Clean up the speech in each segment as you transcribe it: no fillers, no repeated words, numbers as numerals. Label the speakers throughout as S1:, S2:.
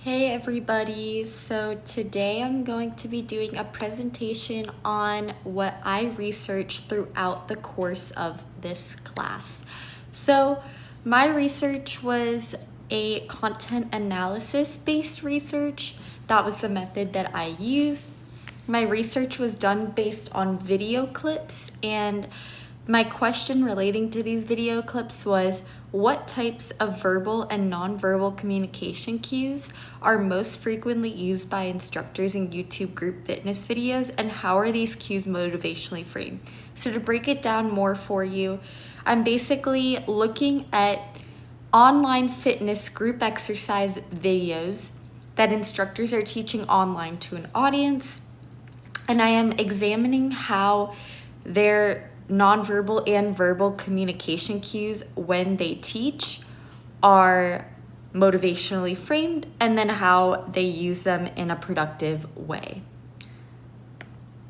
S1: Hey everybody, so today I'm going to be doing a presentation on what I researched throughout the course of this class. So my research was a content analysis based research. That was the method that I used. My research was done based on video clips, and my question relating to these video clips was, what types of verbal and nonverbal communication cues are most frequently used by instructors in YouTube group fitness videos, and how are these cues motivationally framed? So to break it down more for you, I'm basically looking at online fitness group exercise videos that instructors are teaching online to an audience, and I am examining how their nonverbal and verbal communication cues when they teach are motivationally framed, and then how they use them in a productive way.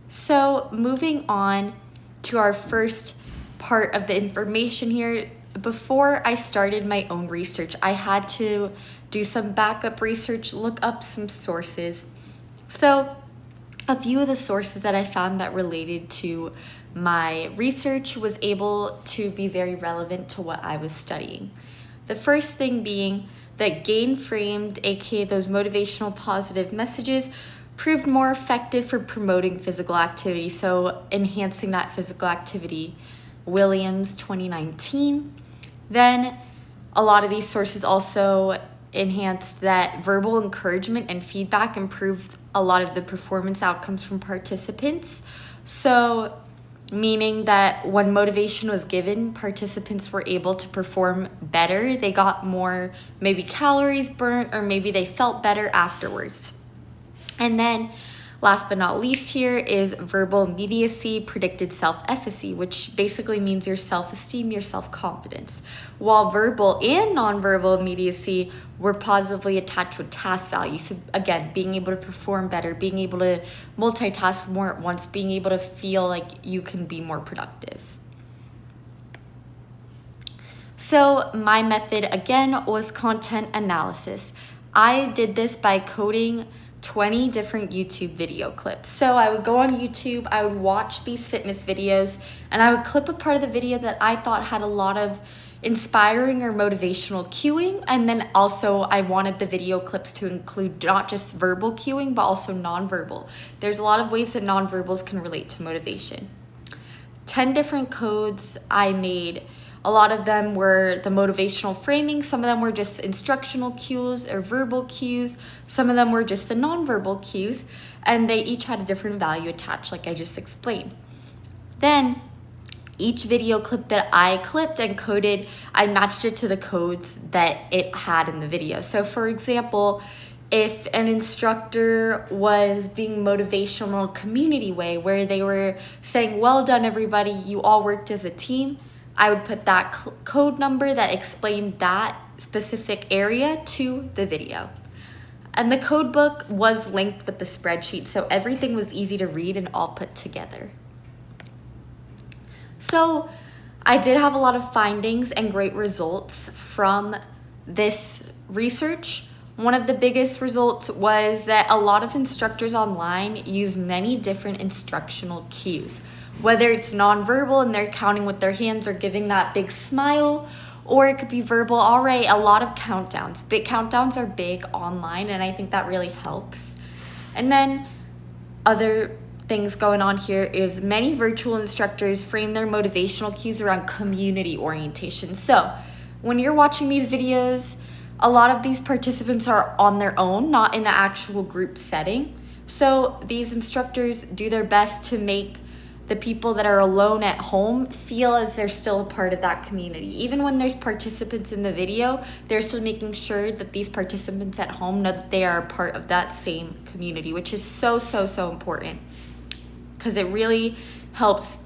S1: So moving on to our first part of the information here, before I started my own research, I had to do some backup research, look up some sources. So a few of the sources that I found that related to my research was able to be very relevant to what I was studying. The first thing being that gain framed, aka those motivational positive messages, proved more effective for promoting physical activity, so enhancing that physical activity. Williams, 2019. Then a lot of these sources also enhanced that verbal encouragement and feedback improved a lot of the performance outcomes from participants. So meaning that when motivation was given, participants were able to perform better. They got more maybe calories burnt, or maybe they felt better afterwards. And then last but not least here is verbal immediacy predicted self-efficacy, which basically means your self-esteem, your self-confidence. While verbal and nonverbal immediacy were positively attached with task value. So again, being able to perform better, being able to multitask more at once, being able to feel like you can be more productive. So my method again was content analysis. I did this by coding 20 different YouTube video clips. So I would go on YouTube, I would watch these fitness videos, and I would clip a part of the video that I thought had a lot of inspiring or motivational cueing. And then also I wanted the video clips to include not just verbal cueing, but also nonverbal. There's a lot of ways that nonverbals can relate to motivation. 10 different codes I made. A lot of them were the motivational framing. Some of them were just instructional cues or verbal cues. Some of them were just the nonverbal cues, and they each had a different value attached, like I just explained. Then each video clip that I clipped and coded, I matched it to the codes that it had in the video. So for example, if an instructor was being motivational community way, where they were saying, well done everybody, you all worked as a team, I would put that code number that explained that specific area to the video. And the code book was linked with the spreadsheet, so everything was easy to read and all put together. So I did have a lot of findings and great results from this research. One of the biggest results was that a lot of instructors online use many different instructional cues, whether it's nonverbal and they're counting with their hands or giving that big smile, or it could be verbal. All right, a lot of countdowns. Big countdowns are big online, and I think that really helps. And then other things going on here is many virtual instructors frame their motivational cues around community orientation. So when you're watching these videos, a lot of these participants are on their own, not in an actual group setting. So these instructors do their best to make the people that are alone at home feel as they're still a part of that community. Even when there's participants in the video, they're still making sure that these participants at home know that they are a part of that same community, which is so, so, so important, because it really helps,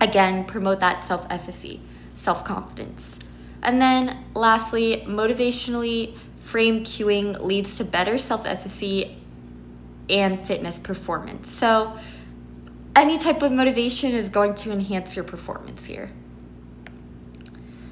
S1: again, promote that self-efficacy, self-confidence. And then lastly, motivationally framed cueing leads to better self-efficacy and fitness performance. So any type of motivation is going to enhance your performance here.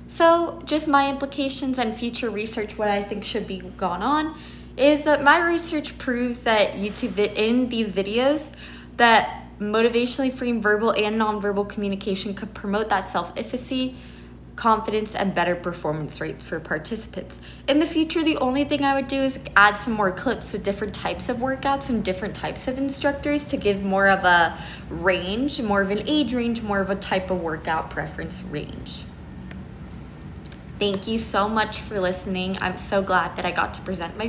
S1: So just my implications and future research, what I think should be gone on is that my research proves that in these videos that motivationally framed verbal and nonverbal communication could promote that self-efficacy, confidence, and better performance rate for participants. In the future, the only thing I would do is add some more clips with different types of workouts and different types of instructors to give more of a range, more of an age range, more of a type of workout preference range. Thank you so much for listening. I'm so glad that I got to present my